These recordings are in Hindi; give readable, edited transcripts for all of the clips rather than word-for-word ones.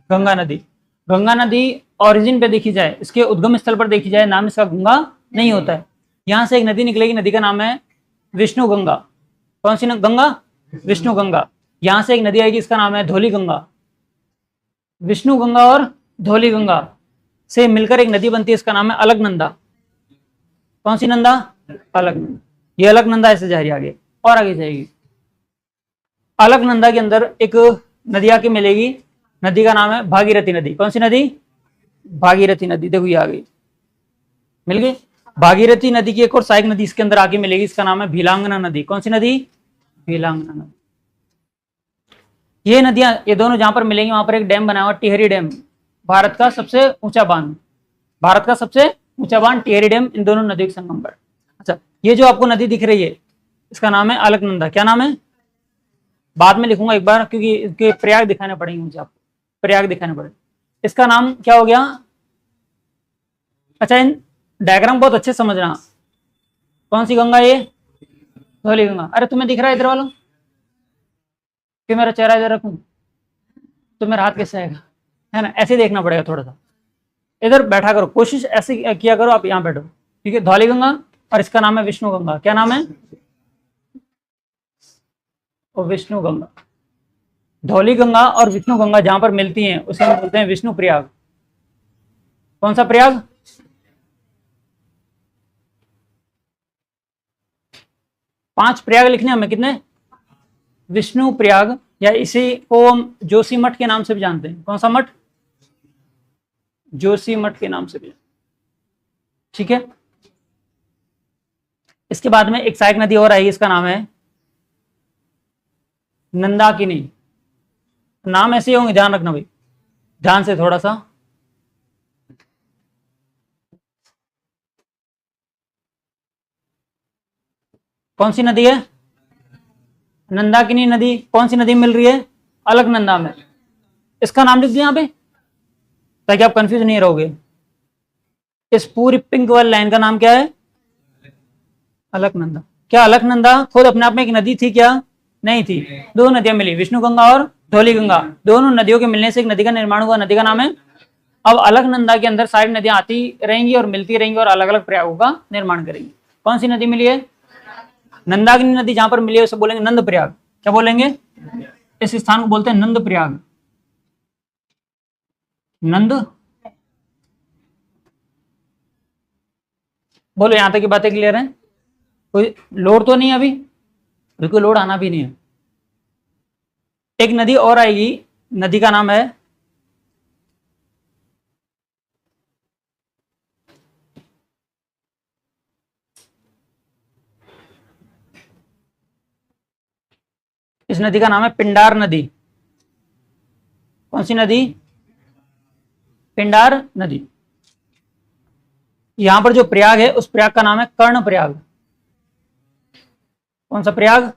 गंगा नदी। गंगा नदी ओरिजिन पे देखी जाए, इसके उद्गम स्थल पर देखी जाए, नाम इसका गंगा नहीं होता है। यहां से एक नदी निकलेगी, नदी का नाम है विष्णु गंगा। कौन सी गंगा? विष्णु गंगा। यहां से एक नदी आएगी, इसका नाम है धौली गंगा। विष्णु गंगा और धौली गंगा से मिलकर एक नदी बनती है, इसका नाम है अलकनंदा। कौन सी नंदा? अलकनंदा। ये अलकनंदा ऐसे जा रही आगे और आगे जाएगी। अलकनंदा के अंदर एक नदी आके मिलेगी, नदी का नाम है भागीरथी नदी। कौन सी नदी? भागीरथी नदी। देखो ये आ गई, मिल गई। भागीरथी नदी की एक और सहायक नदी इसके अंदर आके मिलेगी, इसका नाम है भीलांगना नदी। कौन सी नदी? भीलांगना नदी। ये नदियां, ये दोनों जहां पर मिलेंगी वहां पर एक डैम बना हुआ, टिहरी डैम, भारत का सबसे ऊंचा बांध। भारत का सबसे ऊंचा बांध टिहरी डैम, इन दोनों नदियों के संगम पर। अच्छा, ये जो आपको नदी दिख रही है इसका नाम है अलकनंदा। क्या नाम है? बाद में लिखूंगा एक बार, क्योंकि इसके प्रयाग दिखाने पड़ेंगे मुझे, आपको प्रयाग दिखाने पड़ेंगे। इसका नाम क्या हो गया? अच्छा, इन डायग्राम बहुत अच्छे समझना। कौन सी गंगा? ये धौली गंगा। अरे तुम्हें दिख रहा है इधर वालों कि मेरा चेहरा इधर रखूं तो मेरा हाथ कैसे आएगा, है ना? ऐसे देखना पड़ेगा थोड़ा सा। इधर बैठा करो, कोशिश ऐसे किया करो, आप यहाँ बैठो, ठीक है? धौली गंगा और इसका नाम है विष्णु गंगा। क्या नाम है? विष्णु गंगा। धौली गंगा और विष्णु गंगा जहां पर मिलती हैं उसे हम बोलते हैं विष्णु प्रयाग। कौन सा प्रयाग? पांच प्रयाग लिखने हमें, कितने? विष्णु प्रयाग, या इसी को हम जोशी मठ के नाम से भी जानते हैं। कौन सा मठ? जोशी मठ के नाम से भी, ठीक है? इसके बाद में एक सहायक नदी और आएगी, इसका नाम है नंदाकिनी। नाम ऐसे होंगे, ध्यान रखना भाई, ध्यान से थोड़ा सा। कौन सी नदी है? नंदाकिनी नदी। कौन सी नदी मिल रही है? अलकनंदा में। इसका नाम लिख दिया यहाँ पे ताकि आप कंफ्यूज नहीं रहोगे। इस पूरी पिंक वाली लाइन का नाम क्या है? अलकनंदा। क्या अलकनंदा खुद अपने आप में एक नदी थी क्या? नहीं थी। दो नदियां मिली, विष्णु गंगा और धौली गंगा। दोनों नदियों के मिलने से एक नदी का निर्माण हुआ, नदी का नाम है। अब अलकनंदा के अंदर सारी नदियां आती रहेंगी और मिलती रहेंगी और अलग अलग प्रयागों का निर्माण करेंगी। कौन सी नदी मिली है? नंदाकिनी नदी जहां पर मिली है उसे बोलेंगे नंद प्रयाग। क्या बोलेंगे? इस स्थान को बोलते हैं नंद प्रयाग। नंद। बोलो, यहां तक की बातें क्लियर है? कोई लोड तो नहीं है अभी? बिल्कुल लोड आना भी नहीं है। एक नदी और आएगी, नदी का नाम है इस नदी का नाम है पिंडार नदी। कौन सी नदी? पिंडार नदी। यहां पर जो प्रयाग है उस प्रयाग का नाम है कर्ण प्रयाग। कौन सा प्रयाग?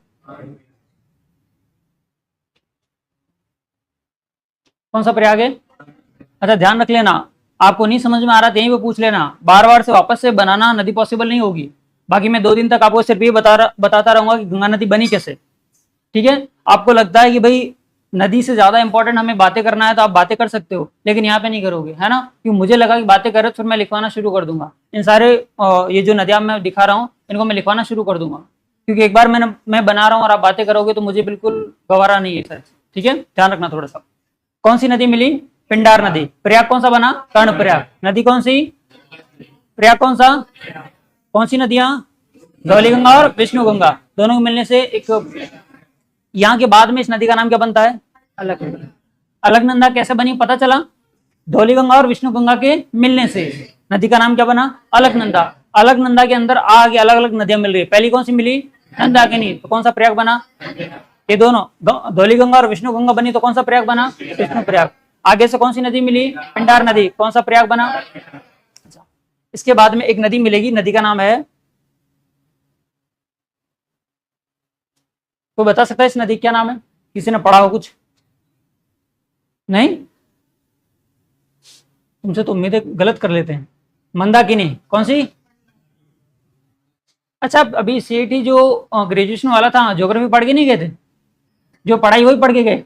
कौन सा प्रयाग है? अच्छा, ध्यान रख लेना, आपको नहीं समझ में आ रहा तो यहीं पे पूछ लेना, बार बार से वापस से बनाना नदी पॉसिबल नहीं होगी। बाकी मैं 2 दिन तक आपको सिर्फ ये बताता रहूंगा कि गंगा नदी बनी कैसे, ठीक है? आपको लगता है कि भाई नदी से ज्यादा इंपॉर्टेंट हमें बातें करना है तो आप बातें कर सकते हो, लेकिन यहाँ पे नहीं करोगे, है ना? क्योंकि मुझे लगा कि बातें करे तो फिर मैं लिखवाना शुरू कर दूंगा। इन सारे ये जो नदियां मैं दिखा रहा हूँ इनको मैं लिखवाना शुरू कर दूंगा, क्योंकि एक बार मैं बना रहा हूँ और आप बातें करोगे तो मुझे बिल्कुल गवारा नहीं है सर, ठीक है? ध्यान रखना थोड़ा सा। कौन सी नदी मिली? पिंडार नदी। प्रयाग कौन सा बना? कर्ण प्रयाग। नदी कौन सी? प्रयाग कौन सा? कौन सी नदियां? धौली गंगा और विष्णु गंगा। दोनों के मिलने से एक, यहाँ के बाद में इस नदी का नाम क्या बनता है? अलकनंदा। अलकनंदा कैसे बनी पता चला? धौली गंगा और विष्णु गंगा के मिलने से नदी का नाम क्या बना? अलकनंदा। अलकनंदा के अंदर आगे अलग अलग नदियां मिल रही है। पहली कौन सी मिली? नंदाकिनी। तो कौन सा प्रयाग बना? ये दोनों, धौली गंगा और विष्णु गंगा बनी तो कौन सा प्रयाग बना? विष्णु प्रयाग। आगे से कौन सी नदी मिली? पिंडार नदी। कौन सा प्रयाग बना? इसके बाद में एक नदी मिलेगी, नदी का नाम है, कोई बता सकता है इस नदी क्या नाम है? किसी ने पढ़ा हो कुछ? नहीं? तुमसे तो उम्मीदें गलत कर लेते हैं। मंदाकिनी। कौन सी? अच्छा, अभी सीईटी जो ग्रेजुएशन वाला था ज्योग्राफी पढ़ के नहीं गए थे? जो पढ़ाई वही पढ़ के गए?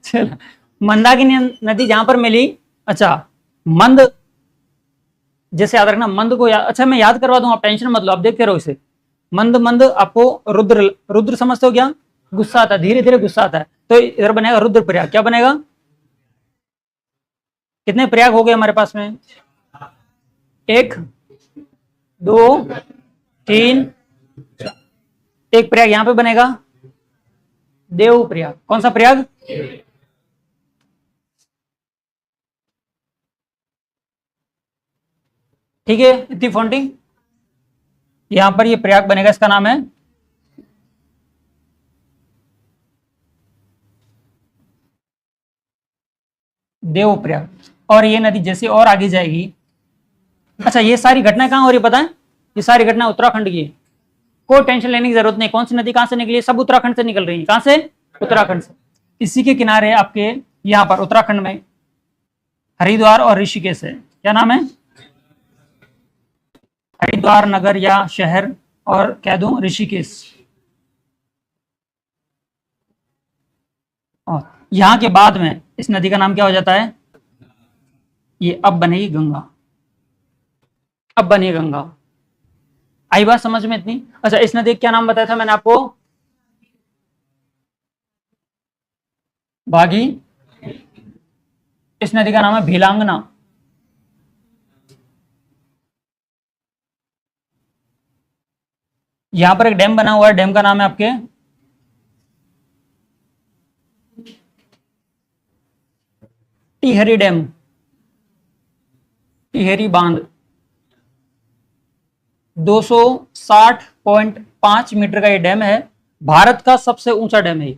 चलो मंदाकिनी नदी जहां पर मिली, अच्छा मंद, जैसे याद रखना मंद को अच्छा मैं याद करवा दूं, आप टेंशन मत लो, आप देखते रहो इसे। मंद मंद आपको रुद्र, रुद्र समझते हो क्या? गुस्सा आता है, धीरे धीरे गुस्सा आता है, तो इधर बनेगा रुद्र प्रयाग। क्या बनेगा? कितने प्रयाग हो गए हमारे पास में? 1 2 3, एक प्रयाग यहां पे बनेगा, देव प्रयाग। कौन सा प्रयाग? ठीक है, इतनी फॉन्टिंग। यहां पर ये प्रयाग बनेगा, इसका नाम है देव प्रयाग। और ये नदी जैसे और आगे जाएगी, अच्छा ये सारी घटनाएं कहां हो रही पता है? ये सारी घटना उत्तराखंड की है। कोई टेंशन लेने की जरूरत नहीं, कौन सी नदी कहां से निकली है, सब उत्तराखंड से निकल रही है। कहां से? उत्तराखंड से। इसी के किनारे आपके यहां पर उत्तराखंड में हरिद्वार और ऋषिकेश है। क्या नाम है? हरिद्वार नगर या शहर, और कह दूं ऋषिकेश। और यहां के बाद में इस नदी का नाम क्या हो जाता है? ये अब बनेगी गंगा। अब बनी गंगा। आई बात समझ में इतनी? अच्छा इस नदी का क्या नाम बताया था मैंने आपको? बागी। इस नदी का नाम है भीलांगना। यहां पर एक डैम बना हुआ है, डैम का नाम है आपके टिहरी डैम, टिहरी बांध। 260.5 मीटर का ये डैम है। भारत का सबसे ऊंचा डैम है,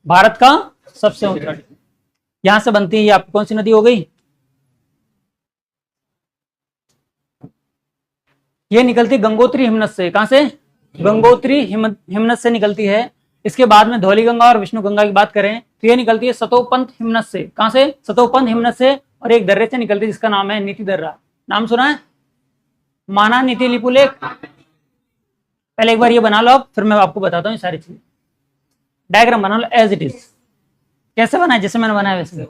भारत का सबसे ऊंचा डैम। यहां से बनती है ये आपकी कौन सी नदी हो गई? ये निकलती गंगोत्री हिमनद से। कहां से? गंगोत्री हिमनद से निकलती है। इसके बाद में धौली गंगा और विष्णु गंगा की बात करें तो ये निकलती है सतोपंथ हिमनद से। कहां से? सतोपंथ हिमनद से। और एक दर्रे से निकलती है जिसका नाम है नीति दर्रा। नाम सुना है? माना नीति लिपुलेख। पहले एक बार ये बना लो आप, फिर मैं आपको बताता हूँ ये सारी चीज। डायग्राम बना लो एज इट इज, कैसे बनाए जैसे मैंने बनाया वैसे।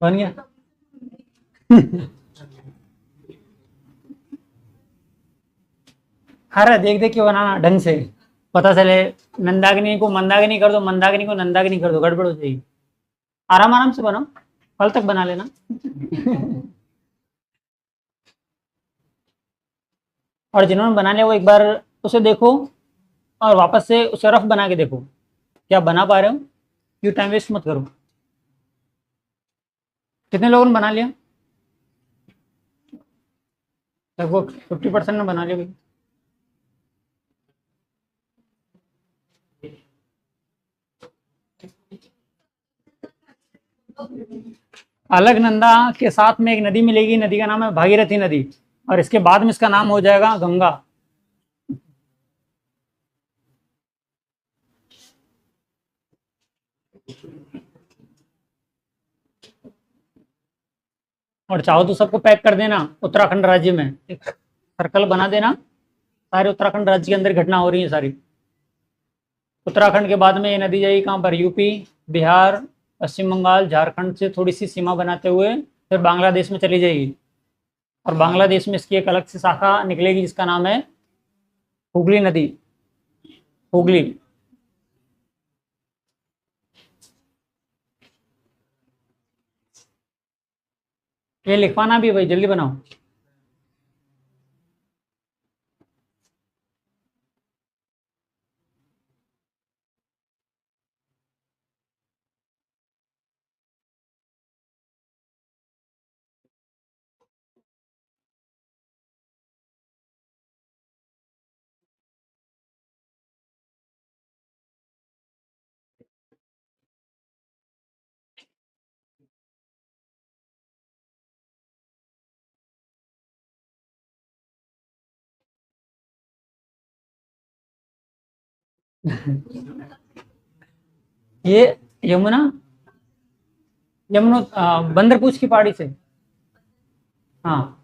बन गया? अरे देख देख के बनाना ढंग से, पता चले नंदाग्नि को मंदाग्नि कर दो, मंदाग्नि को नंदाग्नि कर दो, गड़बड़ हो जाएगी। आराम आराम से बनाओ, कल तक बना लेना। और जिन्होंने बना लिया वो एक बार उसे देखो और वापस से उसे रफ बना के देखो क्या बना पा रहे हो। यू टाइम वेस्ट मत करो। कितने लोगों ने बना लिया? लगभग 50% ने बना लिया भाई। अलकनंदा के साथ में एक नदी मिलेगी, नदी का नाम है भागीरथी नदी, और इसके बाद में इसका नाम हो जाएगा गंगा। और चाहो तो सबको पैक कर देना उत्तराखंड राज्य में, एक सर्कल बना देना। सारे उत्तराखंड राज्य के अंदर घटना हो रही है सारी। उत्तराखंड के बाद में ये नदी जाएगी कहाँ पर, यूपी, बिहार, पश्चिम बंगाल, झारखंड से थोड़ी सी सीमा बनाते हुए फिर बांग्लादेश में चली जाएगी। और बांग्लादेश में इसकी एक अलग से शाखा निकलेगी जिसका नाम है हुगली नदी, हुगली। ये लिख पाना भी भाई, जल्दी बनाओ। ये यमुना, यमुना बंदरपूछ की पहाड़ी से। हाँ।